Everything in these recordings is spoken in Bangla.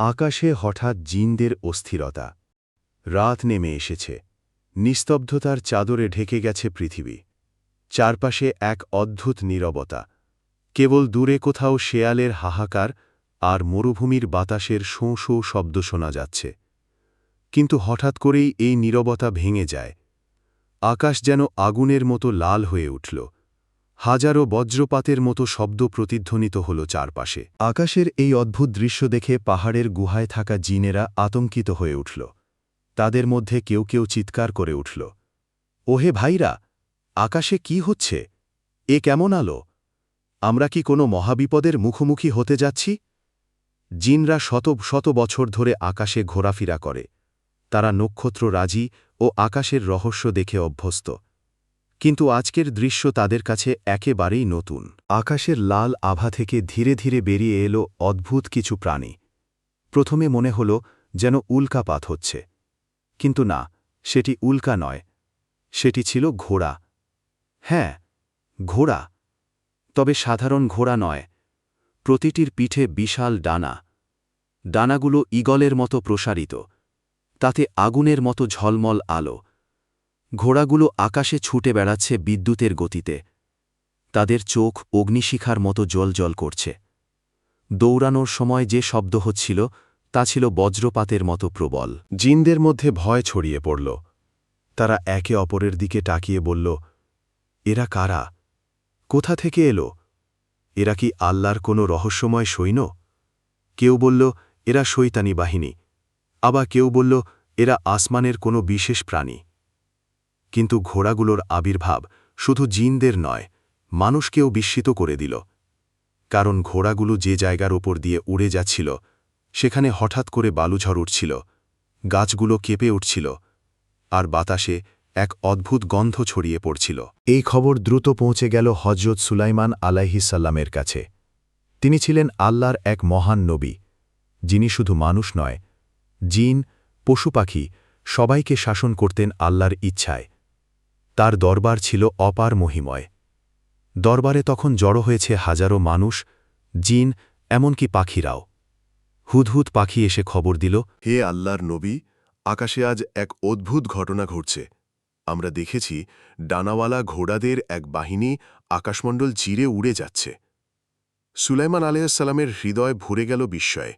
আকাশে হঠাৎ জিনদের অস্থিরতা। রাত নেমে এসেছে। নিস্তব্ধতার চাদরে ঢেকে গেছে পৃথিবী। চারপাশে এক অদ্ভুত নীরবতা। কেবল দূরে কোথাও শেয়ালের হাহাকার আর মরুভূমির বাতাসের শোঁ শোঁ শব্দ শোনা যাচ্ছে। কিন্তু হঠাৎ করেই এই নীরবতা ভেঙে যায়। আকাশ যেন আগুনের মতো লাল হয়ে উঠল। হাজারো বজ্রপাতের মতো শব্দ প্রতিধ্বনিত হল চারপাশে। আকাশের এই অদ্ভুত দৃশ্য দেখে পাহাড়ের গুহায় থাকা জিনেরা আতঙ্কিত হয়ে উঠল। তাদের মধ্যে কেউ কেউ চিৎকার করে উঠল, ওহে ভাইরা, আকাশে কি হচ্ছে? এ কেমন আলো? আমরা কি কোনো মহাবিপদের মুখোমুখি হতে যাচ্ছি? জিনরা শত শত বছর ধরে আকাশে ঘোরাফেরা করে। তারা নক্ষত্ররাজি ও আকাশের রহস্য দেখে অভ্যস্ত। কিন্তু আজকের দৃশ্য তাদের কাছে একেবারেই নতুন। আকাশের লাল আভা থেকে ধীরে ধীরে বেরিয়ে এলো অদ্ভুত কিছু প্রাণী। প্রথমে মনে হল যেন উল্কাপাত হচ্ছে। কিন্তু না, সেটি উল্কা নয়, সেটি ছিল ঘোড়া। হ্যাঁ, ঘোড়া। তবে সাধারণ ঘোড়া নয়। প্রতিটির পিঠে বিশাল ডানা। ডানাগুলো ঈগলের মতো প্রসারিত। তাতে আগুনের মতো ঝলমল আলো। ঘোড়াগুলো আকাশে ছুটে বেড়াচ্ছে বিদ্যুতের গতিতে। তাদের চোখ অগ্নিশিখার মতো জ্বলজ্বল করছে। দৌড়ানোর সময় যে শব্দ হচ্ছিল তা ছিল বজ্রপাতের মতো প্রবল। জিনদের মধ্যে ভয় ছড়িয়ে পড়ল। তারা একে অপরের দিকে তাকিয়ে বলল, এরা কারা? কোথা থেকে এলো? এরা কি আল্লাহর কোনো রহস্যময় সৈন্য? কেউ বলল, এরা শয়তানি বাহিনী। আবার কেউ বলল, এরা আসমানের কোনো বিশেষ প্রাণী। কিন্তু ঘোড়াগুলোর আবির্ভাব শুধু জিনদের নয়, মানুষকেও বিস্মিত করে দিল। কারণ ঘোড়াগুলো যে জায়গার ওপর দিয়ে উড়ে যাচ্ছিল, সেখানে হঠাৎ করে বালুঝড় উঠছিল, গাছগুলো কেঁপে উঠছিল, আর বাতাসে এক অদ্ভুত গন্ধ ছড়িয়ে পড়ছিল। এই খবর দ্রুত পৌঁছে গেল হজরত সুলাইমান আলাইহিসসালামের কাছে। তিনি ছিলেন আল্লাহর এক মহান নবী, যিনি শুধু মানুষ নয়, জিন, পশুপাখি সবাইকে শাসন করতেন আল্লাহর ইচ্ছায়। তার দরবার ছিল অপার মহিময়। দরবারে তখন জড়ো হয়েছে হাজারো মানুষ, জিন, এমনকি পাখিরাও। হুদহুদ পাখি এসে খবর দিল, হে আল্লাহর নবী, আকাশে আজ এক অদ্ভুত ঘটনা ঘটছে। আমরা দেখেছি ডানাওয়ালা ঘোড়াদের এক বাহিনী আকাশমণ্ডল চিরে উড়ে যাচ্ছে। সুলাইমান আলাইহিসসালামের হৃদয় ভরে গেল বিস্ময়ে।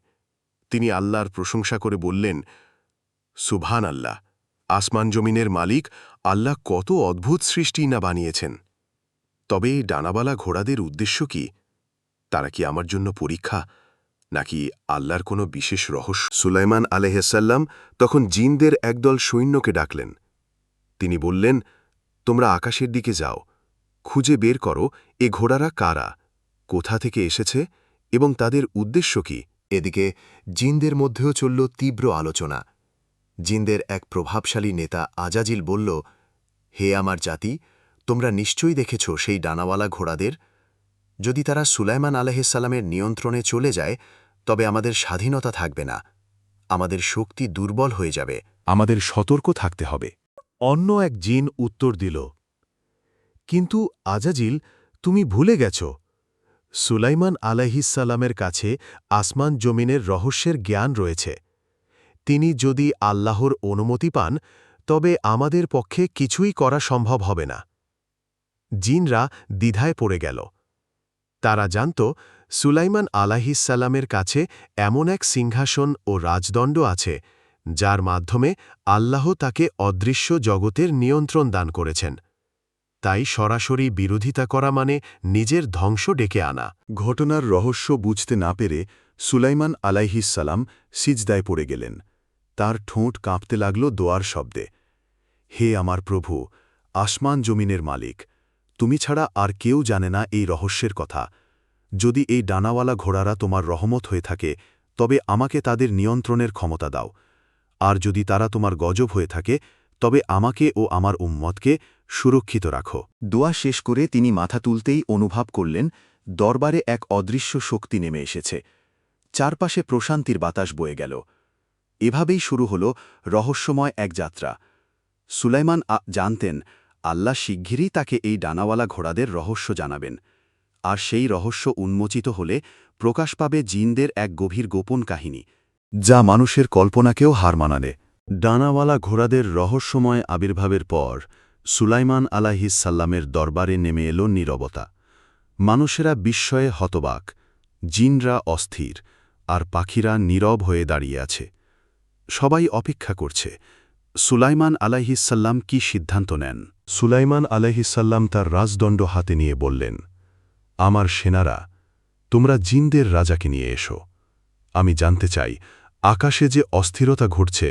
তিনি আল্লাহর প্রশংসা করে বললেন, সুবহান আল্লাহ, আসমান জমিনের মালিক আল্লাহ কত অদ্ভুত সৃষ্টি না বানিয়েছেন। তবে এই ডানাওয়ালা ঘোড়াদের উদ্দেশ্য কি? তারা কি আমার জন্য পরীক্ষা, নাকি আল্লাহর কোনো বিশেষ রহস্য? সুলাইমান আলাইহিসসালাম তখন জিনদের একদল সৈন্যকে ডাকলেন। তিনি বললেন, তোমরা আকাশের দিকে যাও, খুঁজে বের করো এ ঘোড়ারা কারা, কোথা থেকে এসেছে এবং তাদের উদ্দেশ্য কি। এদিকে জিনদের মধ্যেও চলল তীব্র আলোচনা। জিনদের এক প্রভাবশালী নেতা আজাজিল বলল, হে আমার জাতি, তোমরা নিশ্চয়ই দেখেছ সেই ডানাওয়ালা ঘোড়াদের। যদি তারা সুলাইমান আলাইহিসসালামের নিয়ন্ত্রণে চলে যায়, তবে আমাদের স্বাধীনতা থাকবে না, আমাদের শক্তি দুর্বল হয়ে যাবে। আমাদের সতর্ক থাকতে হবে। অন্য এক জিন উত্তর দিল, কিন্তু আজাজিল, তুমি ভুলে গেছ, সুলাইমান আলাইহিসসালামের কাছে আসমান জমিনের রহস্যের জ্ঞান রয়েছে। তিনি যদি আল্লাহর অনুমতি পান, তবে আমাদের পক্ষে কিছুই করা সম্ভব হবে না। জিনরা দ্বিধায় পড়ে গেল। তারা জানত সুলাইমান আলাইহিসসালামের কাছে এমন এক সিংহাসন ও রাজদণ্ড আছে, যার মাধ্যমে আল্লাহ তাকে অদৃশ্য জগতের নিয়ন্ত্রণ দান করেছেন। তাই সরাসরি বিরোধিতা করা মানে নিজের ধ্বংস ডেকে আনা। ঘটনার রহস্য বুঝতে না পেরে সুলাইমান আলাইহিসসালাম সিজদায় পড়ে গেলেন। তার ঠোঁট কাঁপতে লাগল দোয়ার শব্দে। হে আমার প্রভু, আসমান জমিনের মালিক, তুমি ছাড়া আর কেউ জানে না এই রহস্যের কথা। যদি এই ডানাওয়ালা ঘোড়ারা তোমার রহমত হয়ে থাকে, তবে আমাকে তাদের নিয়ন্ত্রণের ক্ষমতা দাও। আর যদি তারা তোমার গজব হয়ে থাকে, তবে আমাকে ও আমার উম্মতকে সুরক্ষিত রাখো। দোয়া শেষ করে তিনি মাথা তুলতেই অনুভব করলেন দরবারে এক অদৃশ্য শক্তি নেমে এসেছে। চারপাশে প্রশান্তির বাতাস বয়ে গেল। এভাবেই শুরু হল রহস্যময় এক যাত্রা। সুলাইমান জানতেন আল্লাহ শিগগিরই তাকে এই ডানাওয়ালা ঘোড়াদের রহস্য জানাবেন। আর সেই রহস্য উন্মোচিত হলে প্রকাশ পাবে জিনদের এক গভীর গোপন কাহিনী, যা মানুষের কল্পনাকেও হার মানালে। ডানাওয়ালা ঘোড়াদের রহস্যময় আবির্ভাবের পর সুলাইমান আলাইহিসসাল্লামের দরবারে নেমে এল নীরবতা। মানুষেরা বিস্ময়ে হতবাক, জিনরা অস্থির, আর পাখিরা নীরব হয়ে দাঁড়িয়ে আছে। সবাই অপেক্ষা করছে সুলাইমান আলাইহিসসাল্লাম কি সিদ্ধান্ত নেন। সুলাইমান আলাইহিসসাল্লাম তার রাজদণ্ড হাতে নিয়ে বললেন, আমার সেনারা, তোমরা জিনদের রাজাকে নিয়ে এসো। আমি জানতে চাই আকাশে যে অস্থিরতা ঘটছে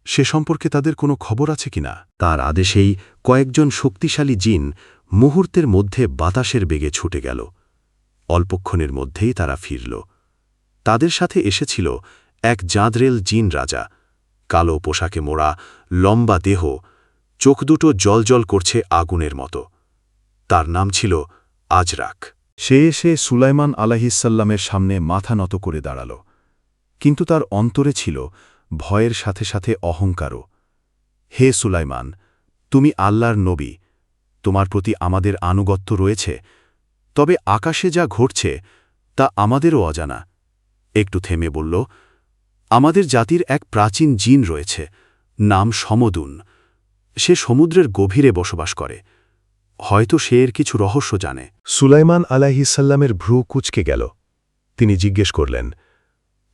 সে সম্পর্কে তাদের কোনো খবর আছে কিনা। তার আদেশেই কয়েকজন শক্তিশালী জিন মুহূর্তের মধ্যে বাতাসের বেগে ছুটে গেল। অল্পক্ষণের মধ্যেই তারা ফিরল। তাদের সাথে এসেছিল এক জাঁদরেল জিন রাজা, কালো পোশাকে মোড়া, লম্বা দেহ, চোখ দুটো জ্বলজ্বল করছে আগুনের মতো। তার নাম ছিল আজরাক। সে এসে সুলাইমান আলাইহিসসাল্লামের সামনে মাথা নত করে দাঁড়াল, কিন্তু তার অন্তরে ছিল ভয়ের সাথে সাথে অহংকারও। হে সুলাইমান, তুমি আল্লাহর নবী, তোমার প্রতি আমাদের আনুগত্য রয়েছে, তবে আকাশে যা ঘটছে তা আমাদেরও অজানা। একটু থেমে বলল, আমাদের জাতির এক প্রাচীন জিন রয়েছে, নাম সমদুন। সে সমুদ্রের গভীরে বসবাস করে, হয়তো সে এর কিছু রহস্য জানে। সুলাইমান আলাইহিসসাল্লামের ভ্রু কুঁচকে গেল। তিনি জিজ্ঞেস করলেন,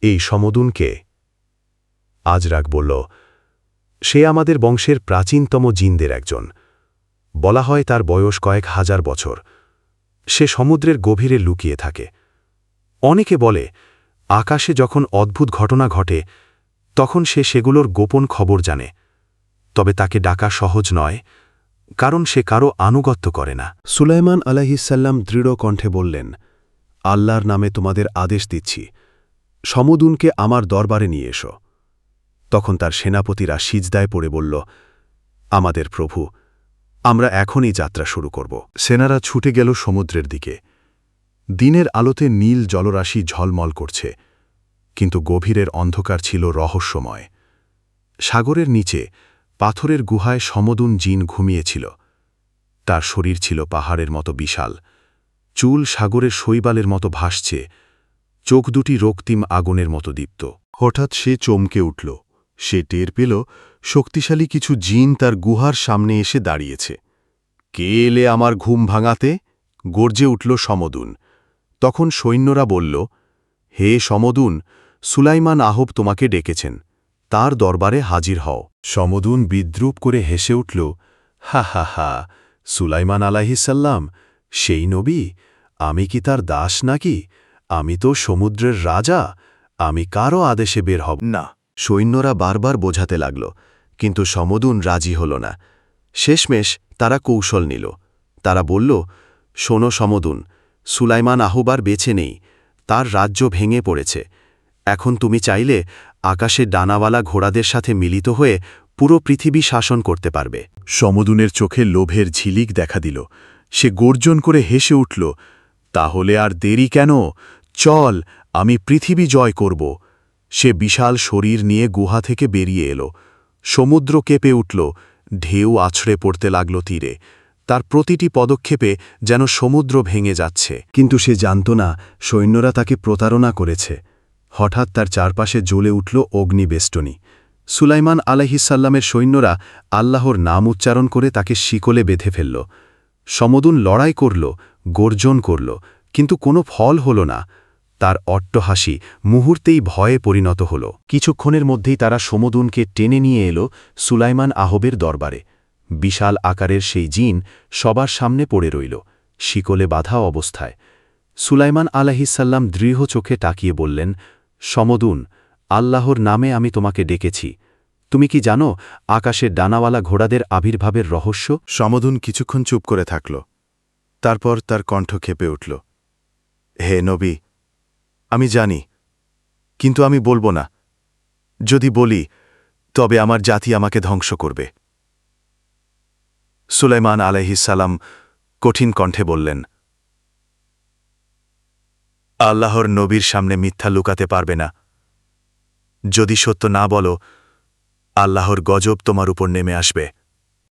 এই সমদুন কে? আজরাক বলল, সে আমাদের বংশের প্রাচীনতম জিনদের একজন। বলা হয় তার বয়স কয়েক হাজার বছর। সে সমুদ্রের গভীরে লুকিয়ে থাকে। অনেকে বলে আকাশে যখন অদ্ভুত ঘটনা ঘটে তখন সে সেগুলোর গোপন খবর জানে, তবে তাকে ডাকা সহজ নয়, কারণ সে কারো আনুগত্য করে না। সুলাইমান আলাইহিসসাল্লাম দৃঢ় কণ্ঠে বললেন, আল্লাহর নামে তোমাদের আদেশ দিচ্ছি, সমদুনকে আমার দরবারে নিয়ে এসো। তখন তার সেনাপতিরা সিজদায় পড়ে বলল, আমাদের প্রভু, আমরা এখনই যাত্রা শুরু করব। সেনারা ছুটে গেল সমুদ্রের দিকে। দিনের আলোতে নীল জলরাশি ঝলমল করছে, কিন্তু গভীরের অন্ধকার ছিল রহস্যময়। সাগরের নিচে পাথরের গুহায় সমদুন জিন ঘুমিয়েছিল। তার শরীর ছিল পাহাড়ের মতো বিশাল, চুল সাগরের শৈবালের মতো ভাসছে, চোখ দুটি রক্তিম আগুনের মতো দীপ্ত। হঠাৎ সে চমকে উঠল। সে টের পেল শক্তিশালী কিছু জিন তার গুহার সামনে এসে দাঁড়িয়েছে। কে এলে আমার ঘুম ভাঙাতে? গর্জে উঠল সমদুন। তখন সৈন্যরা বলল, হে সমদুন, সুলাইমান আহব তোমাকে ডেকেছেন, তার দরবারে হাজির হও। সমদুন বিদ্রুপ করে হেসে উঠল, হা হা হা, সুলাইমান আলাইহিসসাল্লাম, সেই নবী? আমি কি তার দাস নাকি? আমি তো সমুদ্রের রাজা, আমি কারও আদেশে বের হব না। সৈন্যরা বারবার বোঝাতে লাগল, কিন্তু সমদুন রাজি হল না। শেষমেশ তারা কৌশল নিল। তারা বলল, শোনো সমদুন, সুলাইমান আহবার বেছে নেই, তার রাজ্য ভেঙে পড়েছে। এখন তুমি চাইলে আকাশে ডানাওয়ালা ঘোড়াদের সাথে মিলিত হয়ে পুরো পৃথিবী শাসন করতে পারবে। সমদুনের চোখে লোভের ঝিলিক দেখা দিল। সে গর্জন করে হেসে উঠল, তাহলে আর দেরি কেন? চল, আমি পৃথিবী জয় করব। সে বিশাল শরীর নিয়ে গুহা থেকে বেরিয়ে এলো। সমুদ্র কেঁপে উঠল, ঢেউ আছড়ে পড়তে লাগল তীরে। তার প্রতিটি পদক্ষেপে যেন সমুদ্র ভেঙে যাচ্ছে। কিন্তু সে জানত না সৈন্যরা তাকে প্রতারণা করেছে। হঠাৎ তার চারপাশে জ্বলে উঠল অগ্নিবেষ্টনী। সুলাইমান আলাইহিসসাল্লামের সৈন্যরা আল্লাহর নাম উচ্চারণ করে তাকে শিকলে বেঁধে ফেলল। সমদুন লড়াই করল, গর্জন করল, কিন্তু কোনো ফল হল না। তার অট্টহাসি মুহূর্তেই ভয়ে পরিণত হল। কিছুক্ষণের মধ্যেই তারা সমদুনকে টেনে নিয়ে এলো সুলাইমান আহবের দরবারে। বিশাল আকারের সেই জিন সবার সামনে পড়ে রইল, শিকলে বাঁধা অবস্থায়। সুলাইমান আলাইহিসসাল্লাম দৃঢ় চোখে তাকিয়ে বললেন, সমদুন, আল্লাহর নামে আমি তোমাকে ডেকেছি। তুমি কি জানো আকাশের ডানাওয়ালা ঘোড়াদের আবির্ভাবের রহস্য? সমদুন কিছুক্ষণ চুপ করে থাকল। তারপর তার কণ্ঠ ক্ষেপে উঠল, হে নবী, আমি জানি, কিন্তু আমি বলবো না। যদি বলি তবে আমার জাতি আমাকে ধ্বংস করবে। সুলাইমান আলাইহিসসালাম কঠিন কণ্ঠে বললেন, আল্লাহর নবীর সামনে মিথ্যা লুকাতে পারবে না। যদি সত্য না বলো, আল্লাহর গজব তোমার উপর নেমে আসবে।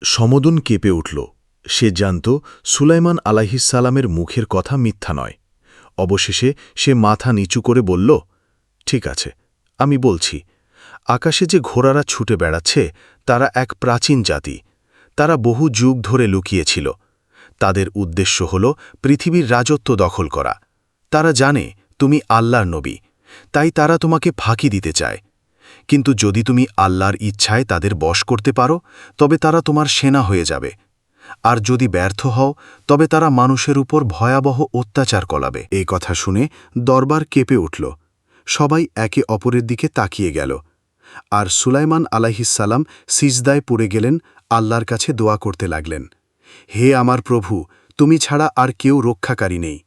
সমদুন কেঁপে উঠল। সে জানত সুলাইমান আলাইহিসসালামের মুখের কথা মিথ্যা নয়। অবশেষে সে মাথা নিচু করে বলল, ঠিক আছে, আমি বলছি, আকাশে যে ঘোড়ারা ছুটে বেড়াচ্ছে তারা এক প্রাচীন জাতি। তারা বহু যুগ ধরে লুকিয়েছিল। তাদের উদ্দেশ্য হল পৃথিবীর রাজত্ব দখল করা। তারা জানে তুমি আল্লাহর নবী, তাই তারা তোমাকে ফাঁকি দিতে চায়। কিন্তু যদি তুমি আল্লাহর ইচ্ছায় তাদের বশ করতে পারো, তবে তারা তোমার সেনা হয়ে যাবে। আর যদি ব্যর্থ হও, তবে তারা মানুষের উপর ভয়াবহ অত্যাচার করাবে। এই কথা শুনে দরবার কেঁপে উঠল। সবাই একে অপরের দিকে তাকিয়ে গেল। আর সুলাইমান আলাইহিসসালাম সিজদায় পড়ে গেলেন, আল্লাহর কাছে দোয়া করতে লাগলেন, হে আমার প্রভু, তুমি ছাড়া আর কেউ রক্ষাকারী নেই।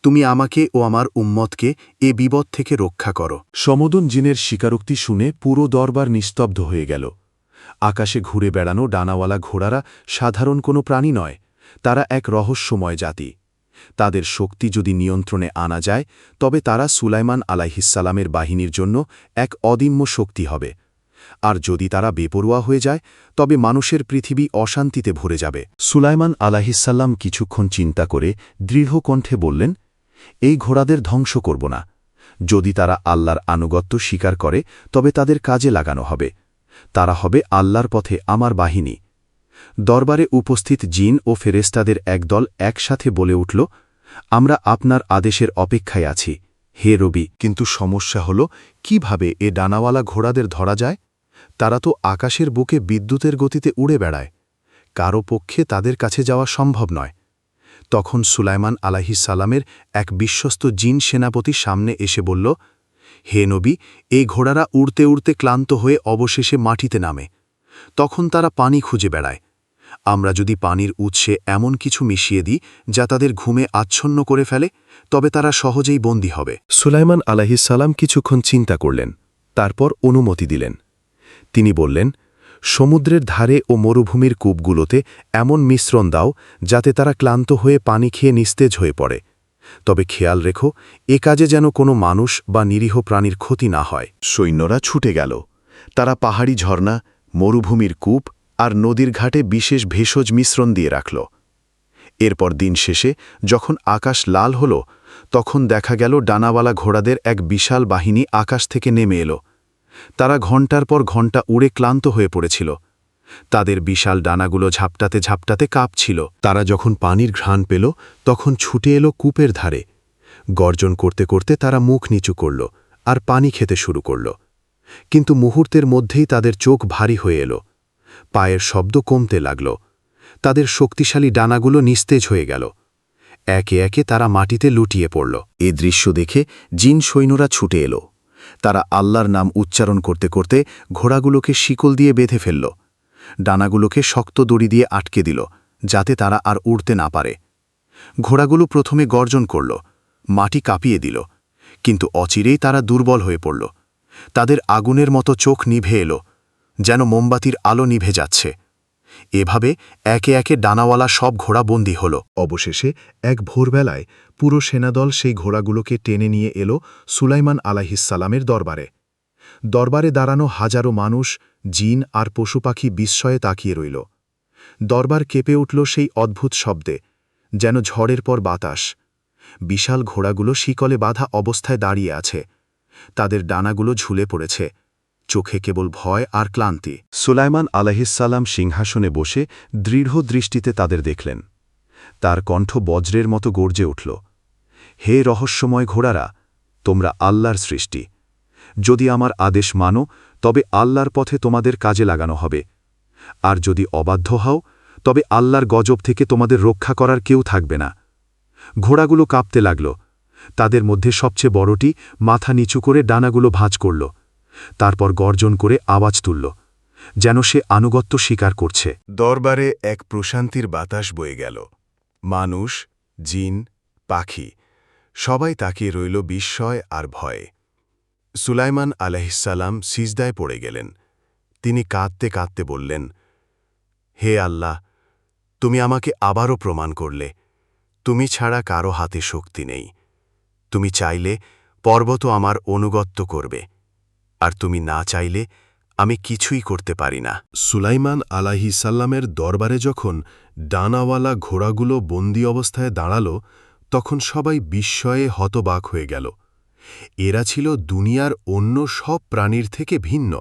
তুমি আমাকে ও আমার উম্মতকে এ বিপদ থেকে রক্ষা করো। সমদন জিনের স্বীকারোক্তি শুনে পুরো দরবার নিস্তব্ধ হয়ে গেল। আকাশে ঘুরে বেড়ানো ডানাওয়ালা ঘোড়ারা সাধারণ কোনো প্রাণী নয়, তারা এক রহস্যময় জাতি। তাদের শক্তি যদি নিয়ন্ত্রণে আনা যায়, তবে তারা সুলাইমান আলাইহিসসালামের বাহিনীর জন্য এক অদিম্য শক্তি হবে। আর যদি তারা বেপরোয়া হয়ে যায়, তবে মানুষের পৃথিবী অশান্তিতে ভরে যাবে। সুলাইমান আলাইহিসসালাম কিছুক্ষণ চিন্তা করে দৃঢ় কণ্ঠে বললেন, এই ঘোড়াদের ধ্বংস করব না। যদি তারা আল্লাহর আনুগত্য স্বীকার করে, তবে তাদের কাজে লাগানো হবে। তারা হবে আল্লাহর পথে আমার বাহিনী। দরবারে উপস্থিত জিন ও ফেরেশতাদের একদল একসাথে বলে উঠল, আমরা আপনার আদেশের অপেক্ষায় আছি, হে রবি। কিন্তু সমস্যা হল, কিভাবে এ ডানাওয়ালা ঘোড়াদের ধরা যায়? তারা তো আকাশের বুকে বিদ্যুতের গতিতে উড়ে বেড়ায়। কারো পক্ষে তাদের কাছে যাওয়া সম্ভব নয়। তখন সুলাইমান আলাইহিসসালামের এক বিশ্বস্ত জিন সেনাপতি সামনে এসে বলল, হে নবী, এই ঘোড়ারা উড়তে উড়তে ক্লান্ত হয়ে অবশেষে মাটিতে নামে। তখন তারা পানি খুঁজে বেড়ায়। আমরা যদি পানির উৎসে এমন কিছু মিশিয়ে দিই যা তাদের ঘুমে আচ্ছন্ন করে ফেলে, তবে তারা সহজেই বন্দী হবে। সুলাইমান আলাইহিসসালাম কিছুক্ষণ চিন্তা করলেন, তারপর অনুমতি দিলেন। তিনি বললেন, সমুদ্রের ধারে ও মরুভূমির কূপগুলোতে এমন মিশ্রণ দাও যাতে তারা ক্লান্ত হয়ে পানি খেয়ে নিস্তেজ হয়ে পড়ে। তবে খেয়াল রেখো, এ কাজে যেন কোনো মানুষ বা নিরীহ প্রাণীর ক্ষতি না হয়। সৈন্যরা ছুটে গেল। তারা পাহাড়ি ঝর্ণা, মরুভূমির কূপ আর নদীর ঘাটে বিশেষ ভেষজ মিশ্রণ দিয়ে রাখল। এরপর দিন শেষে যখন আকাশ লাল হল, তখন দেখা গেল ডানাওয়ালা ঘোড়াদের এক বিশাল বাহিনী আকাশ থেকে নেমে এলো। তারা ঘণ্টার পর ঘণ্টা উড়ে ক্লান্ত হয়ে পড়েছিল। তাদের বিশাল ডানাগুলো ঝাপটাতে ঝাপটাতে কাঁপছিল। তারা যখন পানির ঘ্রাণ পেল, তখন ছুটে এলো কূপের ধারে। গর্জন করতে করতে তারা মুখ নিচু করল আর পানি খেতে শুরু করল। কিন্তু মুহূর্তের মধ্যেই তাদের চোখ ভারী হয়ে এলো। পায়ের শব্দ কমতে লাগল। তাদের শক্তিশালী ডানাগুলো নিস্তেজ হয়ে গেল। একে একে তারা মাটিতে লুটিয়ে পড়ল। এ দৃশ্য দেখে জিন সৈন্যরা ছুটে এলো। তারা আল্লাহর নাম উচ্চারণ করতে করতে ঘোড়াগুলোকে শিকল দিয়ে বেঁধে ফেলল। ডানাগুলোকে শক্ত দড়ি দিয়ে আটকে দিল, যাতে তারা আর উড়তে না পারে। ঘোড়াগুলো প্রথমে গর্জন করল, মাটি কাঁপিয়ে দিল, কিন্তু অচিরেই তারা দুর্বল হয়ে পড়ল। তাদের আগুনের মতো চোখ নিভে এলো, যেন মোমবাতির আলো নিভে যাচ্ছে। এভাবে একে একে ডানাওয়ালা সব ঘোড়া বন্দী হল। অবশেষে এক ভোরবেলায় পুরো সেনাদল সেই ঘোড়াগুলোকে টেনে নিয়ে এলো সুলাইমান আলাইহিসসালামের দরবারে। দরবারে দাঁড়ানো হাজারো মানুষ, জিন আর পশুপাখি বিস্ময়ে তাকিয়ে রইল। দরবার কেঁপে উঠল সেই অদ্ভুত শব্দে, যেন ঝড়ের পর বাতাস। বিশাল ঘোড়াগুলো শিকলে বাঁধা অবস্থায় দাঁড়িয়ে আছে। তাদের ডানাগুলো ঝুলে পড়েছে, চোখে কেবল ভয় আর ক্লান্তি। সুলাইমান আলাইহিসসালাম সিংহাসনে বসে দৃঢ় দৃষ্টিতে তাদের দেখলেন। তার কণ্ঠ বজ্রের মতো গর্জে উঠল, হে রহস্যময় ঘোড়ারা, তোমরা আল্লাহর সৃষ্টি। যদি আমার আদেশ মানো, তবে আল্লাহর পথে তোমাদের কাজে লাগানো হবে। আর যদি অবাধ্য হও, তবে আল্লাহর গজব থেকে তোমাদের রক্ষা করার কেউ থাকবে না। ঘোড়াগুলো কাঁপতে লাগল। তাদের মধ্যে সবচেয়ে বড়টি মাথা নিচু করে ডানাগুলো ভাঁজ করল। তারপর গর্জন করে আওয়াজ তুলল, যেন সে আনুগত্য স্বীকার করছে। দরবারে এক প্রশান্তির বাতাস বয়ে গেল। মানুষ, জিন, পাখি সবাই তাকিয়ে রইল বিস্ময় আর ভয়ে। সুলাইমান আলাইহিসসালাম সিজদায় পড়ে গেলেন। তিনি কাঁদতে কাঁদতে বললেন, হে আল্লাহ, তুমি আমাকে আবারও প্রমাণ করলে তুমি ছাড়া কারো হাতে শক্তি নেই। তুমি চাইলে পর্বতও আমার অনুগত্য করবে, আর তুমি না চাইলে আমি কিছুই করতে পারি না। সুলাইমান আলাইহিসসালামের দরবারে যখন ডানাওয়ালা ঘোড়াগুলো বন্দী অবস্থায় দাঁড়াল, তখন সবাই বিস্ময়ে হতবাক হয়ে গেল। এরা ছিল দুনিয়ার অন্য সব প্রাণীর থেকে ভিন্ন।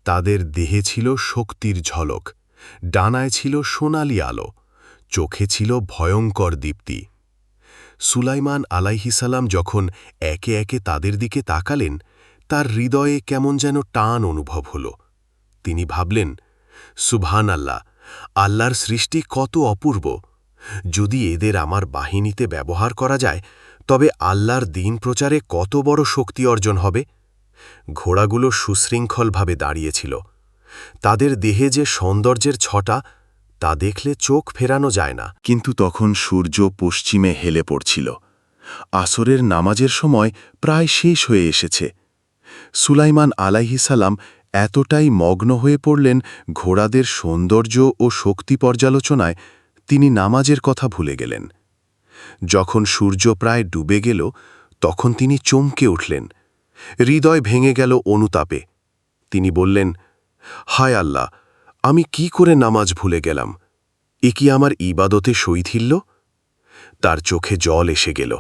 তাদের দেহে ছিল শক্তির ঝলক, ডানায় ছিল সোনালি আলো, চোখে ছিল ভয়ঙ্কর দীপ্তি। সুলাইমান আলাইহিসাল্লাম যখন একে একে তাদের দিকে তাকালেন, তার হৃদয়ে কেমন যেন টান অনুভব হল। তিনি ভাবলেন, সুবহান আল্লাহ, আল্লাহর সৃষ্টি কত অপূর্ব! যদি এদের আমার বাহিনীতে ব্যবহার করা যায়, তবে আল্লাহর দ্বীন প্রচারে কত বড় শক্তি অর্জন হবে। ঘোড়াগুলো সুশৃঙ্খলভাবে দাঁড়িয়েছিল। তাদের দেহে যে সৌন্দর্যের ছটা, তা দেখলে চোখ ফেরানো যায় না। কিন্তু তখন সূর্য পশ্চিমে হেলে পড়ছিল। আসরের নামাজের সময় প্রায় শেষ হয়ে এসেছে। সুলাইমান আলাইহিসাল্লাম এতটাই মগ্ন হয়ে পড়লেন ঘোড়াদের সৌন্দর্য ও শক্তি পর্যালোচনায়, তিনি নামাজের কথা ভুলে গেলেন। যখন সূর্য প্রায় ডুবে গেল, তখন তিনি চমকে উঠলেন। হৃদয় ভেঙে গেল অনুতাপে। তিনি বললেন, হায় আল্লাহ, আমি কি করে নামাজ ভুলে গেলাম? এ কি আমার ইবাদতে শৈথিল্য? তার চোখে জল এসে গেল।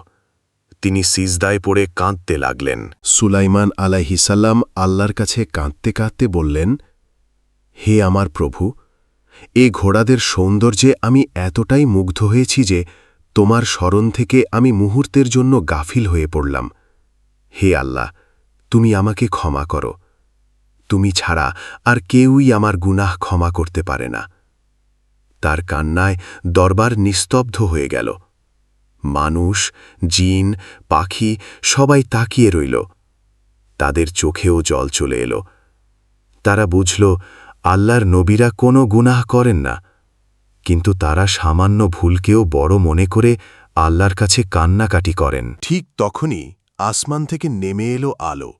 তিনি সিজদায় পড়ে কাঁদতে লাগলেন। সুলাইমান আলাইহিসাল্লাম আল্লাহর কাছে কাঁদতে কাঁদতে বললেন, হে আমার প্রভু, এ ঘোড়াদের সৌন্দর্যে আমি এতটাই মুগ্ধ হয়েছি যে তোমার স্মরণ থেকে আমি মুহূর্তের জন্য গাফিল হয়ে পড়লাম। হে আল্লাহ, তুমি আমাকে ক্ষমা করো। তুমি ছাড়া আর কেউই আমার গুনাহ ক্ষমা করতে পারে না। তার কান্নায় দরবার নিস্তব্ধ হয়ে গেল। মানুষ, জিন, পাখি সবাই তাকিয়ে রইল। তাদের চোখেও জল চলে এলো। তারা বুঝল, আল্লাহর নবীরা কোনো গুনাহ করেন না, কিন্তু তারা সামান্য ভুলকেও বড় মনে করে আল্লাহর কাছে কান্নাকাটি করেন। ঠিক তখনই আসমান থেকে নেমে এলো আলো।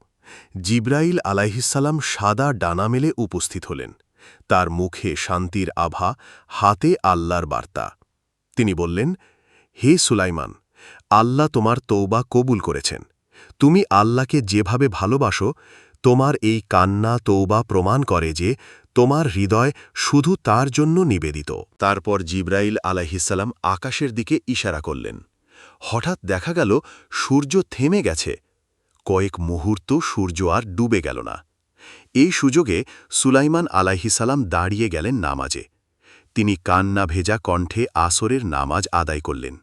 জিব্রাইল আলাইহিসসালাম সাদা ডানা মেলে উপস্থিত হলেন। তার মুখে শান্তির আভা, হাতে আল্লাহর বার্তা। তিনি বললেন, হে সুলাইমান, আল্লাহ তোমার তওবা কবুল করেছেন। তুমি আল্লাহকে যেভাবে ভালোবাসো, তোমার এই কান্না তওবা প্রমাণ করে যে তোমার হৃদয় শুধু তার জন্য নিবেদিত। তারপর জিব্রাইল আলাইহিসসালাম আকাশের দিকে ইশারা করলেন। হঠাৎ দেখা গেল সূর্য থেমে গেছে। কয়েক মুহূর্ত সূর্য আর ডুবে গেল না। এই সুযোগে সুলাইমান আলাইহিসসালাম দাঁড়িয়ে গেলেন নামাজে। তিনি কান্না ভেজা কণ্ঠে আসরের নামাজ আদায় করলেন।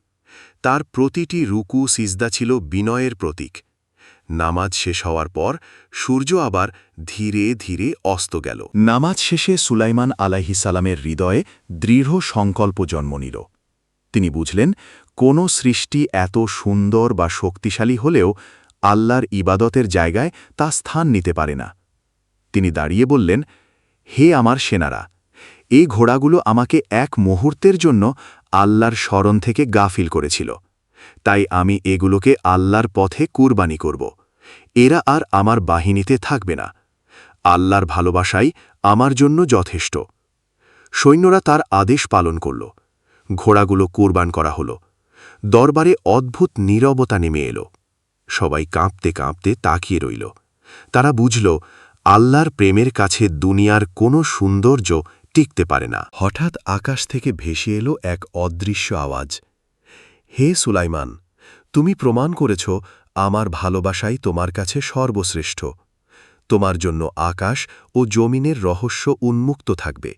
তার প্রতিটি রুকু সিজদা ছিল বিনয়ের প্রতীক। নামাজ শেষ হওয়ার পর সূর্য আবার ধীরে ধীরে অস্ত গেল। নামাজ শেষে সুলাইমান আলাইহিসসালামের হৃদয়ে দৃঢ় সংকল্প জন্ম নিল। তিনি বুঝলেন, কোনো সৃষ্টি এত সুন্দর বা শক্তিশালী হলেও আল্লাহর ইবাদতের জায়গায় তা স্থান নিতে পারে না। তিনি দাঁড়িয়ে বললেন, হে আমার সেনারা, এই ঘোড়াগুলো আমাকে এক মুহূর্তের জন্য আল্লাহর স্মরণ থেকে গাফিল করেছিল। তাই আমি এগুলোকে আল্লাহর পথে কুরবানি করব। এরা আর আমার বাহিনীতে থাকবে না। আল্লাহর ভালোবাসাই আমার জন্য যথেষ্ট। সৈন্যরা তার আদেশ পালন করল। ঘোড়াগুলো কুরবান করা হল। দরবারে অদ্ভুত নীরবতা নেমে এলো। সবাই কাঁপতে কাঁপতে তাকিয়ে রইল। তারা বুঝল, আল্লাহর প্রেমের কাছে দুনিয়ার কোনো সৌন্দর্য টিকতে পারে না। হঠাৎ আকাশ থেকে ভেসে এলো এক অদৃশ্য আওয়াজ। হে সুলাইমান, তুমি প্রমাণ করেছ আমার ভালোবাসাই তোমার কাছে সর্বশ্রেষ্ঠ। তোমার জন্য আকাশ ও জমিনের রহস্য উন্মুক্ত থাকবে।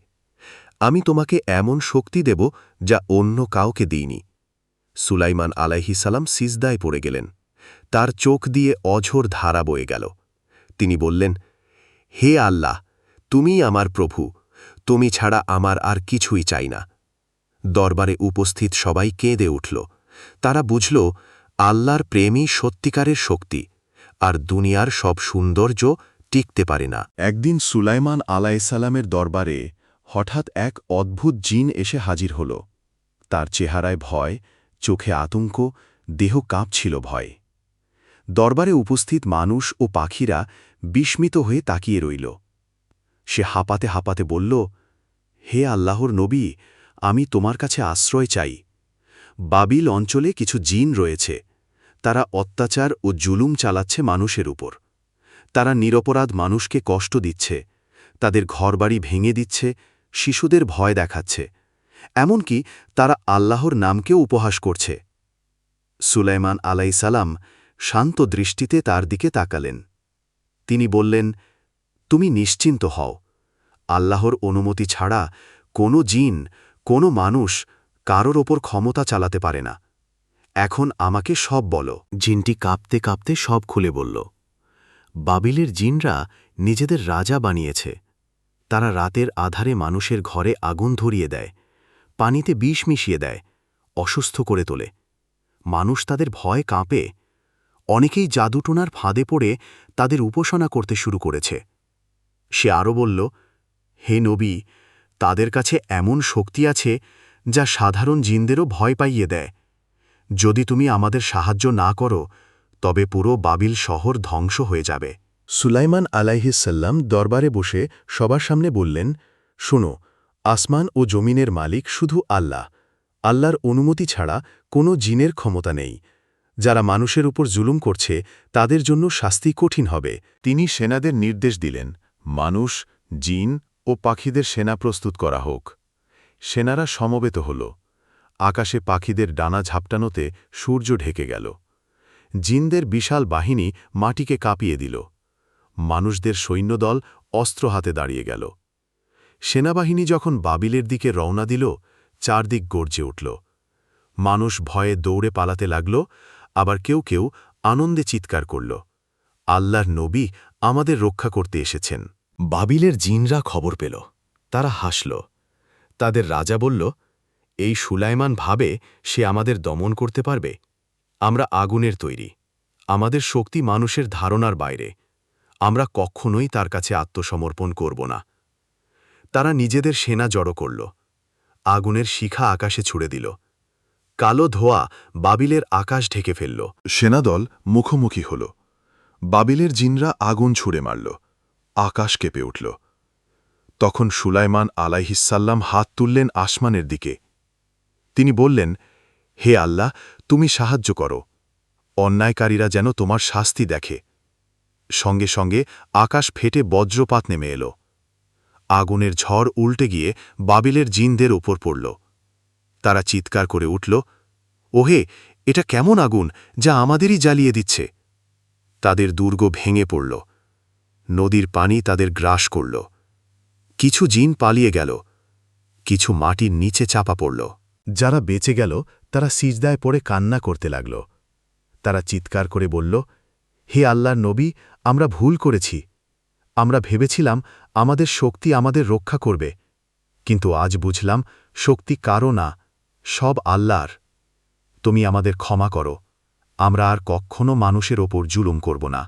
আমি তোমাকে এমন শক্তি দেব যা অন্য কাউকে দিইনি। সুলাইমান আলাইহিসসালাম সিজদায় পড়ে গেলেন। তার চোখ দিয়ে অঝোর ধারা বয়ে গেল। তিনি বললেন, হে আল্লাহ, তুমিই আমার প্রভু। তুমি ছাড়া আমার আর কিছুই চাই না। দরবারে উপস্থিত সবাই কেঁদে উঠল। তারা বুঝল, আল্লাহর প্রেমই সত্যিকারের শক্তি, আর দুনিয়ার সব সৌন্দর্য টিকতে পারে না। একদিন সুলাইমান আলাইহিসসালামের দরবারে হঠাৎ এক অদ্ভুত জিন এসে হাজির হল। তার চেহারায় ভয়, চোখে আতঙ্ক, দেহ কাঁপছিল ভয়ে। দরবারে উপস্থিত মানুষ ও পাখিরা বিস্মিত হয়ে তাকিয়ে রইল। সে হাঁপাতে হাঁপাতে বলল, হে আল্লাহর নবী, আমি তোমার কাছে আশ্রয় চাই। বাবিল অঞ্চলে কিছু জিন রয়েছে। তারা অত্যাচার ও জুলুম চালাচ্ছে মানুষের উপর। তারা নিরপরাধ মানুষকে কষ্ট দিচ্ছে, তাদের ঘরবাড়ি ভেঙে দিচ্ছে, শিশুদের ভয় দেখাচ্ছে। এমনকি তারা আল্লাহর নামকেও উপহাস করছে। সুলাইমান আলাইহিসসালাম শান্ত দৃষ্টিতে তার দিকে তাকালেন। তিনি বললেন, তুমি নিশ্চিন্ত হও, আল্লাহর অনুমতি ছাড়া কোনো জিন, কোনো মানুষ কারোর ওপর ক্ষমতা চালাতে পারে না। এখন আমাকে সব বলো। জিনটি কাঁপতে কাঁপতে সব খুলে বলল। বাবিলের জিনরা নিজেদের রাজা বানিয়েছে। তারা রাতের আধারে মানুষের ঘরে আগুন ধরিয়ে দেয়, পানিতে বিষ মিশিয়ে দেয়, অসুস্থ করে তোলে। মানুষ তাদের ভয়ে কাঁপে। অনেকেই জাদুটোনার ফাঁদে পড়ে তাদের উপাসনা করতে শুরু করেছে। সে আরও বলল, হে নবী, তাদের কাছে এমন শক্তি আছে যা সাধারণ জিনদেরও ভয় পাইয়ে দেয়। যদি তুমি আমাদের সাহায্য না করো তবে পুরো বাবিল শহর ধ্বংস হয়ে যাবে। সুলাইমান আলাইহিসসাল্লাম দরবারে বসে সবার সামনে বললেন, শোনো, আসমান ও জমিনের মালিক শুধু আল্লাহ। আল্লাহর অনুমতি ছাড়া কোনো জিনের ক্ষমতা নেই। যারা মানুষের উপর জুলুম করছে তাদের জন্য শাস্তি কঠিন হবে। তিনি সেনাদের নির্দেশ দিলেন, মানুষ, জিন ও পাখিদের সেনা প্রস্তুত করা হোক। সেনারা সমবেত হল। আকাশে পাখিদের ডানা ঝাপটানোতে সূর্য ঢেকে গেল। জিনদের বিশাল বাহিনী মাটিকে কাঁপিয়ে দিল। মানুষদের সৈন্যদল অস্ত্র হাতে দাঁড়িয়ে গেল। সেনাবাহিনী যখন বাবিলের দিকে রওনা দিল, চারদিক গর্জে উঠল। মানুষ ভয়ে দৌড়ে পালাতে লাগল, আবার কেউ কেউ আনন্দে চিৎকার করল, আল্লাহর নবী আমাদের রক্ষা করতে এসেছেন। বাবিলের জিনরা খবর পেল। তারা হাসল। তাদের রাজা বলল, এই সুলাইমান ভাবে সে আমাদের দমন করতে পারবে। আমরা আগুনের তৈরি। আমাদের শক্তি মানুষের ধারণার বাইরে। আমরা কখনোই তার কাছে আত্মসমর্পণ করব না। তারা নিজেদের সেনা জড়ো করল। আগুনের শিখা আকাশে ছুড়ে দিল। কালো ধোঁয়া বাবিলের আকাশ ঢেকে ফেলল। সেনাদল মুখোমুখি হল। বাবিলের জিনরা আগুন ছুড়ে মারল। আকাশ কেঁপে উঠল। তখন সুলাইমান আলাইহিসসাল্লাম হাত তুললেন আসমানের দিকে। তিনি বললেন, হে আল্লাহ, তুমি সাহায্য করো। অন্যায়কারীরা যেন তোমার শাস্তি দেখে। সঙ্গে সঙ্গে আকাশ ফেটে বজ্রপাত নেমে এল। আগুনের ঝড় উল্টে গিয়ে বাবিলের জিনদের ওপর পড়ল। তারা চিৎকার করে উঠল, ওহে, এটা কেমন আগুন যা আমাদেরই জ্বালিয়ে দিচ্ছে। তাদের দুর্গ ভেঙে পড়ল। নদীর পানি তাদের গ্রাস করল। কিছু জিন পালিয়ে গেল, কিছু মাটির নিচে চাপা পড়ল। যারা বেঁচে গেল তারা সিজদায় পড়ে কান্না করতে লাগল। তারা চিৎকার করে বলল, হে আল্লাহর নবী, আমরা ভুল করেছি। আমরা ভেবেছিলাম আমাদের শক্তি আমাদের রক্ষা করবে, কিন্তু আজ বুঝলাম শক্তি কারও না, সব আল্লাহর। তুমি আমাদের ক্ষমা করো। আমরা আর কখনো মানুষের ওপর জুলুম করব না।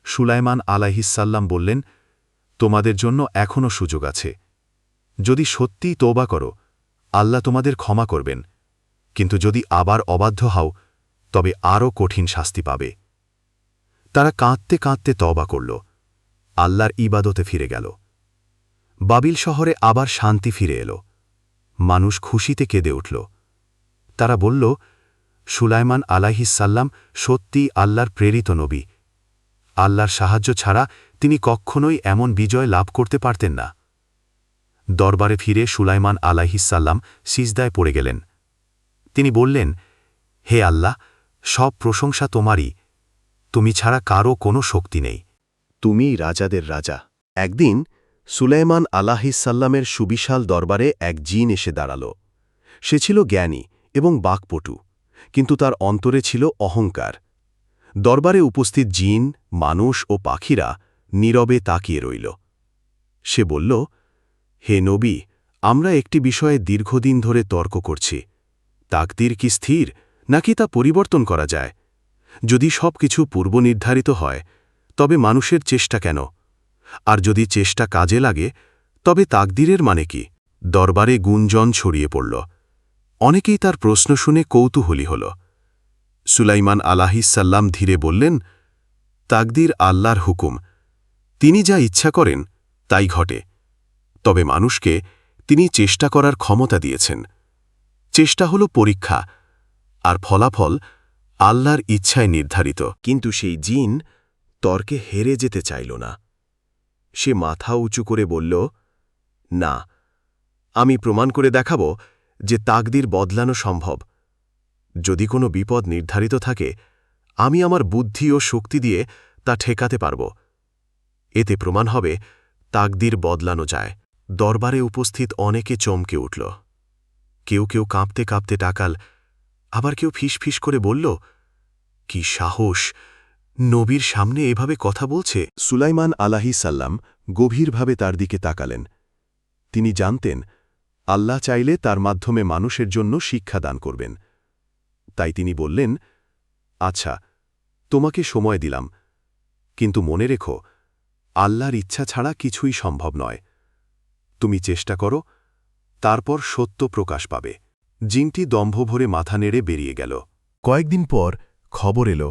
সুলাইমান আলাইহিসসাল্লাম বললেন, তোমাদের জন্য এখনও সুযোগ আছে। যদি সত্যিই তওবা করো, আল্লাহ তোমাদের ক্ষমা করবেন, কিন্তু যদি আবার অবাধ্য হও তবে আরও কঠিন শাস্তি পাবে। তারা কাঁদতে কাঁদতে তওবা করল, আল্লাহর ইবাদতে ফিরে গেল। বাবিল শহরে আবার শান্তি ফিরে এল। মানুষ খুশিতে কেঁদে উঠল। তারা বলল, সুলাইমান আলাইহিসসাল্লাম সত্যিই আল্লাহর প্রেরিত নবী। আল্লাহর সাহায্য ছাড়া তিনি কখনোই এমন বিজয় লাভ করতে পারতেন না। দরবারে ফিরে সুলাইমান আলাইহিসসাল্লাম সিজদায় পড়ে গেলেন। তিনি বললেন, হে আল্লাহ, সব প্রশংসা তোমারই। তুমি ছাড়া কারও কোনো শক্তি নেই। তুমিই রাজাদের রাজা। একদিন সুলাইমান আলাইহিসসাল্লামের সুবিশাল দরবারে এক জিন এসে দাঁড়াল। সে ছিল জ্ঞানী এবং বাকপটু, কিন্তু তার অন্তরে ছিল অহংকার। দরবারে উপস্থিত জিন, মানুষ ও পাখিরা নীরবে তাকিয়ে রইল। সে বলল, হে নবী, আমরা একটি বিষয়ে দীর্ঘদিন ধরে তর্ক করছি। তাকদীর কি স্থির, নাকি তা পরিবর্তন করা যায়? যদি সব কিছু পূর্বনির্ধারিত হয় তবে মানুষের চেষ্টা কেন? আর যদি চেষ্টা কাজে লাগে তবে তাকদীরের মানে কি? দরবারে গুঞ্জন ছড়িয়ে পড়ল। অনেকেই তার প্রশ্ন শুনে কৌতূহলী হল। সুলাইমান আলাইহিসসাল্লাম ধীরে বললেন, তাকদীর আল্লাহর হুকুম। তিনি যা ইচ্ছা করেন তাই ঘটে। তবে মানুষকে তিনি চেষ্টা করার ক্ষমতা দিয়েছেন। চেষ্টা হল পরীক্ষা, আর ফলাফল আল্লাহর ইচ্ছায় নির্ধারিত। কিন্তু সেই জিন তর্কে হেরে যেতে চাইল না। সে মাথা উঁচু করে বলল, না, আমি প্রমাণ করে দেখাব যে তাকদীর বদলানো সম্ভব। যদি কোনো বিপদ নির্ধারিত থাকে, আমি আমার বুদ্ধি ও শক্তি দিয়ে তা ঠেকাতে পারব। এতে প্রমাণ হবে তাকদির বদলানো যায়। দরবারে উপস্থিত অনেকে চমকে উঠল। কেউ কেউ কাঁপতে কাঁপতে টাকাল, আবার কেউ ফিসফিস করে বলল, কি সাহস, নবীর সামনে এভাবে কথা বলছে। সুলাইমান আলাহিসাল্লাম গভীরভাবে তার দিকে তাকালেন। তিনি জানতেন আল্লাহ চাইলে তার মাধ্যমে মানুষের জন্য শিক্ষা দান করবেন। তাই তিনি বললেন, আচ্ছা, তোমাকে সময় দিলাম, কিন্তু মনে রেখো আল্লাহর ইচ্ছা ছাড়া কিছুই সম্ভব নয়। তুমি চেষ্টা করো, তারপর সত্য প্রকাশ পাবে। জিনটি দম্ভভরে মাথা নেড়ে বেরিয়ে গেল। কয়েকদিন পর খবর এলো,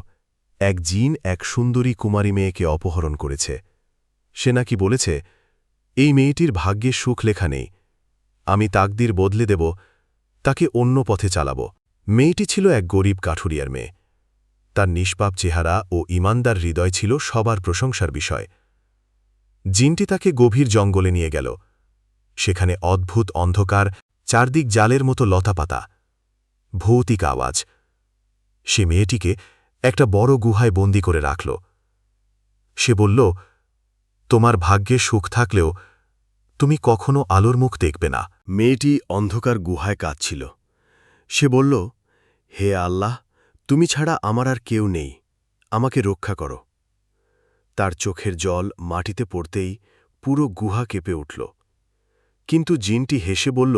এক জিন এক সুন্দরী কুমারী মেয়েকে অপহরণ করেছে। সে নাকি বলেছে, এই মেয়েটির ভাগ্যে সুখ লেখা নেই, আমি তাকদির বদলে দেব, তাকে অন্য পথে চালাব। মেয়েটি ছিল এক গরিব কাঠুরিয়ার মেয়ে। তার নিষ্পাপ চেহারা ও ঈমানদার হৃদয় ছিল সবার প্রশংসার বিষয়। জিনটি তাকে গভীর জঙ্গলে নিয়ে গেল। সেখানে অদ্ভুত অন্ধকার, চারদিক জালের মতো লতাপাতা, ভৌতিক আওয়াজ। সে মেয়েটিকে একটা বড় গুহায় বন্দী করে রাখল। সে বলল, তোমার ভাগ্যে সুখ থাকলেও তুমি কখনো আলোর মুখ দেখবে না। মেয়েটি অন্ধকার গুহায় কাঁদছিল। সে বলল, হে আল্লাহ, তুমি ছাড়া আমার আর কেউ নেই, আমাকে রক্ষা করো। তার চোখের জল মাটিতে পড়তেই পুরো গুহা কেঁপে উঠল। কিন্তু জিনটি হেসে বলল,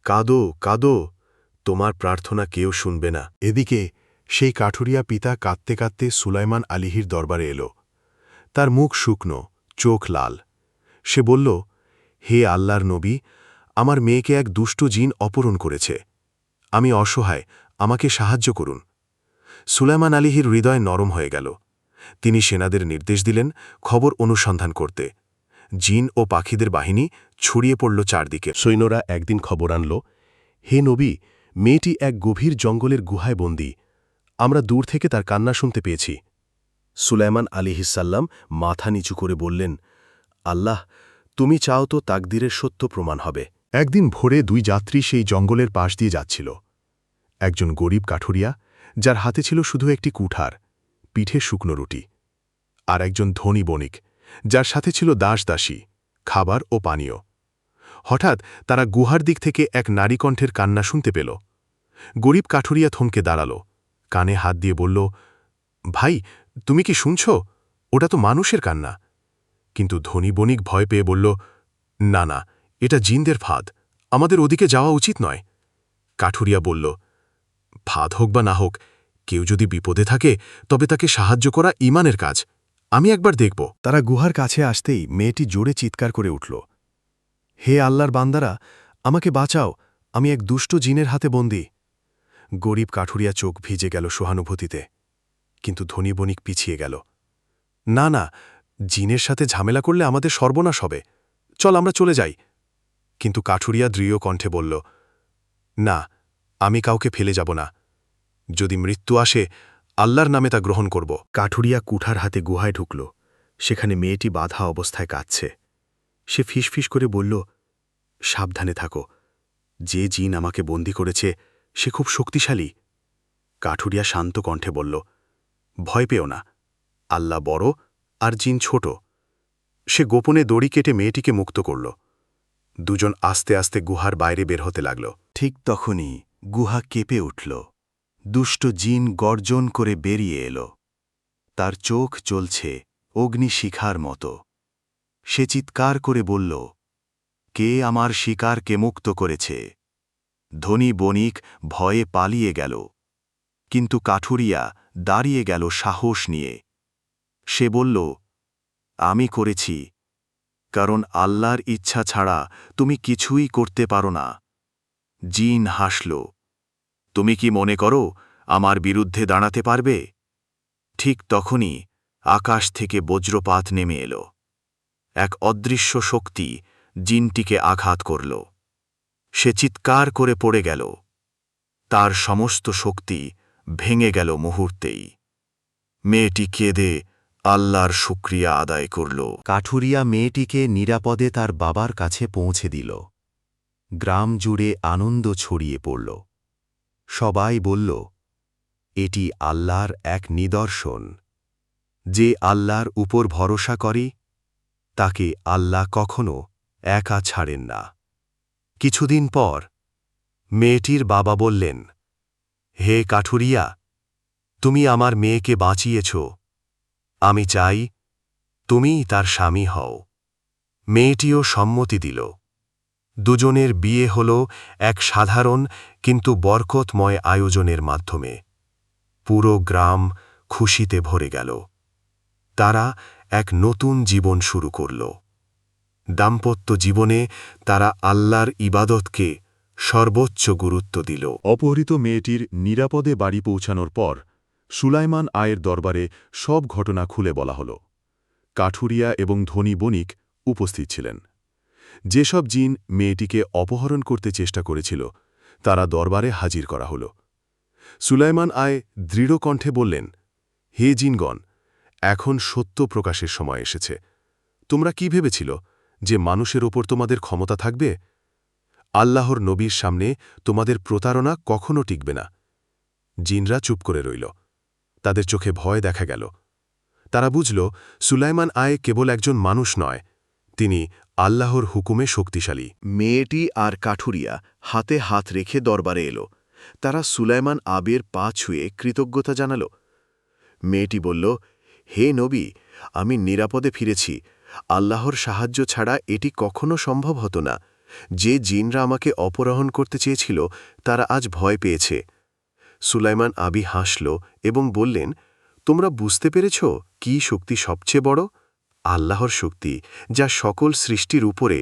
কাঁদো কাঁদো, তোমার প্রার্থনা কেউ শুনবে না। এদিকে সেই কাঠুরিয়া পিতা কাঁদতে কাঁদতে সুলাইমান আলিহির দরবারে এল। তার মুখ শুকনো, চোখ লাল। সে বলল, হে আল্লাহর নবী, আমার মেয়েকে এক দুষ্ট জিন অপহরণ করেছে। আমি অসহায়, আমাকে সাহায্য করুন। সুলাইমান আলিহির হৃদয় নরম হয়ে গেল। তিনি সেনাদের নির্দেশ দিলেন খবর অনুসন্ধান করতে। জিন ও পাখিদের বাহিনী ছড়িয়ে পড়ল চারদিকে। সৈন্যরা একদিন খবর আনল, হে নবী, মেয়েটি এক গভীর জঙ্গলের গুহায় বন্দী, আমরা দূর থেকে তার কান্না শুনতে পেয়েছি। সুলাইমান আলিহিসাল্লাম মাথা নিচু করে বললেন, আল্লাহ, তুমি চাও তো তাকদিরের সত্য প্রমাণ হবে। একদিন ভোরে দুই যাত্রী সেই জঙ্গলের পাশ দিয়ে যাচ্ছিল। একজন গরিব কাঠুরিয়া, যার হাতে ছিল শুধু একটি কুঠার, পিঠে শুকনো রুটি, আর একজন ধনী বণিক, যার সাথে ছিল দাসদাসী, খাবার ও পানীয়। হঠাৎ তারা গুহার দিক থেকে এক নারী কণ্ঠের কান্না শুনতে পেল। গরিব কাঠুরিয়া থমকে দাঁড়াল, কানে হাত দিয়ে বলল, ভাই, তুমি কি শুনছ? ওটা তো মানুষের কান্না। কিন্তু ধনী বণিক ভয় পেয়ে বলল, না না, এটা জিনদের ফাঁদ, আমাদের ওদিকে যাওয়া উচিত নয়। কাঠুরিয়া বলল, ফাঁদ হোক বা না হোক, কেউ যদি বিপদে থাকে তবে তাকে সাহায্য করা ঈমানের কাজ, আমি একবার দেখব। তারা গুহার কাছে আসতেই মেয়েটি জোরে চিৎকার করে উঠল, হে আল্লাহর বান্দারা, আমাকে বাঁচাও, আমি এক দুষ্ট জিনের হাতে বন্দী। গরিব কাঠুরিয়া চোখ ভিজে গেল সহানুভূতিতে, কিন্তু ধনী বণিক পিছিয়ে গেল। না না, জিনের সাথে ঝামেলা করলে আমাদের সর্বনাশ হবে, চল আমরা চলে যাই। কিন্তু কাঠুরিয়া দৃঢ় কণ্ঠে বলল, না, আমি কাউকে ফেলে যাব না। যদি মৃত্যু আসে, আল্লাহর নামে তা গ্রহণ করব। কাঠুরিয়া কুঠার হাতে গুহায় ঢুকল। সেখানে মেয়েটি বাধা অবস্থায় কাঁদছে। সে ফিসফিস করে বলল, সাবধানে থাকো, যে জিন আমাকে বন্দী করেছে সে খুব শক্তিশালী। কাঠুরিয়া শান্ত কণ্ঠে বলল, ভয় পেও না, আল্লাহ বড় আর জিন ছোট। সে গোপনে দড়ি কেটে মেয়েটিকে মুক্ত করল। দুজন আস্তে আস্তে গুহার বাইরে বের হতে লাগল। ঠিক তখনই গুহা কেঁপে উঠল। দুষ্ট জিন গর্জন করে বেরিয়ে এল। তার চোখ জ্বলছে অগ্নিশিখার মতো। সে চিৎকার করে বলল, কে আমার শিকারকে মুক্ত করেছে? ধনী বণিক ভয়ে পালিয়ে গেল, কিন্তু কাঠুরিয়া দাঁড়িয়ে গেল সাহস নিয়ে। সে বলল, আমি করেছি, কারণ আল্লাহর ইচ্ছা ছাড়া তুমি কিছুই করতে পারো না। জিন হাসল, তুমি কি মনে করো আমার বিরুদ্ধে দাঁড়াতে পারবে? ঠিক তখনই আকাশ থেকে বজ্রপাত নেমে এল। এক অদৃশ্য শক্তি জিনটিকে আঘাত করল। সে চিৎকার করে পড়ে গেল। তার সমস্ত শক্তি ভেঙে গেল মুহূর্তেই। মেয়েটি কেঁদে আল্লাহর শুকরিয়া আদায় করল। কাঠুরিয়া মেয়েটিকে নিরাপদে তার বাবার কাছে পৌঁছে দিল। গ্রাম জুড়ে আনন্দ ছড়িয়ে পড়ল। সবাই বলল, এটি আল্লাহর এক নিদর্শন। যে আল্লাহর উপর ভরসা করে তাকে আল্লাহ কখনো একা ছাড়েন না। কিছুদিন পর মেয়েটির বাবা বললেন, হে কাঠুরিয়া, তুমি আমার মেয়েকে বাঁচিয়েছ, আমি চাই তুমিই তার স্বামী হও। মেয়েটিও সম্মতি দিল। দুজনের বিয়ে হল এক সাধারণ কিন্তু বরকতময় আয়োজনের মাধ্যমে। পুরো গ্রাম খুশিতে ভরে গেল। তারা এক নতুন জীবন শুরু করল। দাম্পত্য জীবনে তারা আল্লাহর ইবাদতকে সর্বোচ্চ গুরুত্ব দিল। অপহৃত মেয়েটির নিরাপদে বাড়ি পৌঁছানোর পর সুলাইমান আয়ের দরবারে সব ঘটনা খুলে বলা হল। কাঠুরিয়া এবং ধনী বণিক উপস্থিত ছিলেন। যেসব জিন মেয়েটিকে অপহরণ করতে চেষ্টা করেছিল তারা দরবারে হাজির করা হল। সুলাইমান আয় দৃঢ় কণ্ঠে বললেন, হে জিনগণ, এখন সত্য প্রকাশের সময় এসেছে। তোমরা কি ভেবেছিল যে মানুষের ওপর তোমাদের ক্ষমতা থাকবে? আল্লাহর নবীর সামনে তোমাদের প্রতারণা কখনো টিকবে না। জিনরা চুপ করে রইল। তাদের চোখে ভয় দেখা গেল। তারা বুঝল সুলাইমান আয় কেবল একজন মানুষ নয়, তিনি আল্লাহর হুকুমে শক্তিশালী। মেয়েটি আর কাঠুরিয়া হাতে হাত রেখে দরবারে এলো। তারা সুলাইমান আবের পা ছুঁয়ে কৃতজ্ঞতা জানাল। মেয়েটি বলল, হে নবী, আমি নিরাপদে ফিরেছি। আল্লাহর সাহায্য ছাড়া এটি কখনো সম্ভব হতো না। যে জিনরা আমাকে অপহরণ করতে চেয়েছিল তারা আজ ভয় পেয়েছে। সুলাইমান আবি হাসল এবং বললেন, তোমরা বুঝতে পেরেছ কি শক্তি সবচেয়ে বড়? আল্লাহর শক্তি, যা সকল সৃষ্টির উপরে।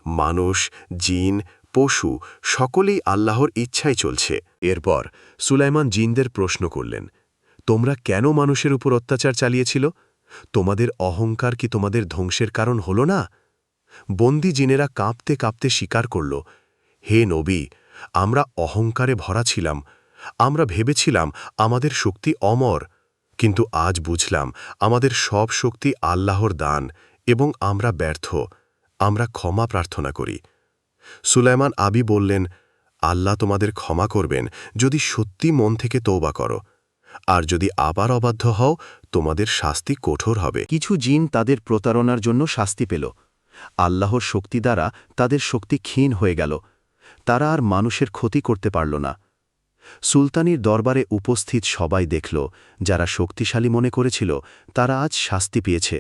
মানুষ, জিন, পশু সকলেই আল্লাহর ইচ্ছায় চলছে। এরপর সুলাইমান জিনদের প্রশ্ন করলেন, তোমরা কেন মানুষের উপর অত্যাচার চালিয়েছিল? তোমাদের অহংকার কি তোমাদের ধ্বংসের কারণ হল না? বন্দী জিনেরা কাঁপতে কাঁপতে স্বীকার করল, হে নবী, আমরা অহংকারে ভরা ছিলাম। আমরা ভেবেছিলাম আমাদের শক্তি অমর, কিন্তু আজ বুঝলাম আমাদের সব শক্তি আল্লাহর দান এবং আমরা ব্যর্থ। আমরা ক্ষমা প্রার্থনা করি। সুলাইমান আবি বললেন, আল্লাহ তোমাদের ক্ষমা করবেন যদি সত্যি মন থেকে তওবা করো, আর যদি আবার অবাধ্য হও তোমাদের শাস্তি কঠোর হবে। কিছু জিন তাদের প্রতারণার জন্য শাস্তি পেল। আল্লাহর শক্তি দ্বারা তাদের শক্তি ক্ষীণ হয়ে গেল। তারা আর মানুষের ক্ষতি করতে পারল না। সুলতানির দরবারে উপস্থিত সবাই দেখল, যারা শক্তিশালী মনে করেছিল তারা আজ শাস্তি পেয়েছে।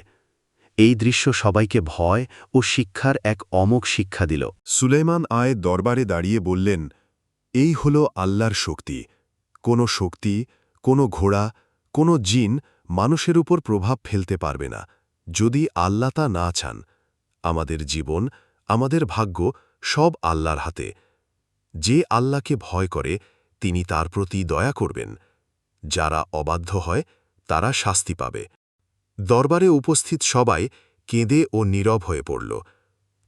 এই দৃশ্য সবাইকে ভয় ও শিক্ষার এক অমোঘ শিক্ষা দিল। সুলাইমান আয় দরবারে দাঁড়িয়ে বললেন, এই হল আল্লাহর শক্তি। কোনো শক্তি, কোনো ঘোড়া, কোনো জিন মানুষের উপর প্রভাব ফেলতে পারবে না, যদি আল্লাহ তা না চান। আমাদের জীবন, আমাদের ভাগ্য সব আল্লাহর হাতে। যে আল্লাহকে ভয় করে তিনি তার প্রতি দয়া করবেন। যারা অবাধ্য হয় তারা শাস্তি পাবে। দরবারে উপস্থিত সবাই কেঁদে ও নীরব হয়ে পড়ল।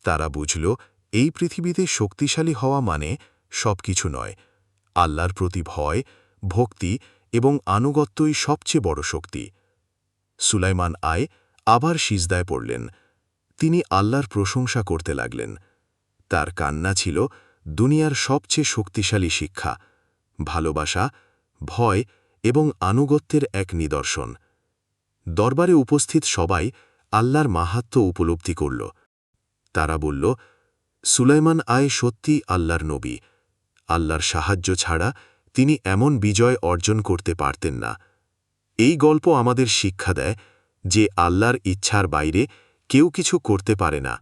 তারা বুঝল এই পৃথিবীতে শক্তিশালী হওয়া মানে সবকিছু নয়। আল্লাহর প্রতি ভয়, ভক্তি এবং আনুগত্যই সবচেয়ে বড় শক্তি। সুলাইমান আয় আবার সিজদায় পড়লেন। তিনি আল্লাহর প্রশংসা করতে লাগলেন। তার কান্না ছিল দুনিয়ার সবচেয়ে শক্তিশালী শিক্ষা, ভালোবাসা, ভয় এবং আনুগত্যের এক নিদর্শন। দরবারে উপস্থিত সবাই আল্লাহর মাহাত্ম্য উপলব্ধি করল। তারা বলল, সুলাইমান আয় সত্যি আল্লাহর নবী। আল্লাহর সাহায্য ছাড়া তিনি এমন বিজয় অর্জন করতে পারতেন না। এই গল্প আমাদের শিক্ষা দেয় যে আল্লাহর ইচ্ছার বাইরে কেউ কিছু করতে পারে না।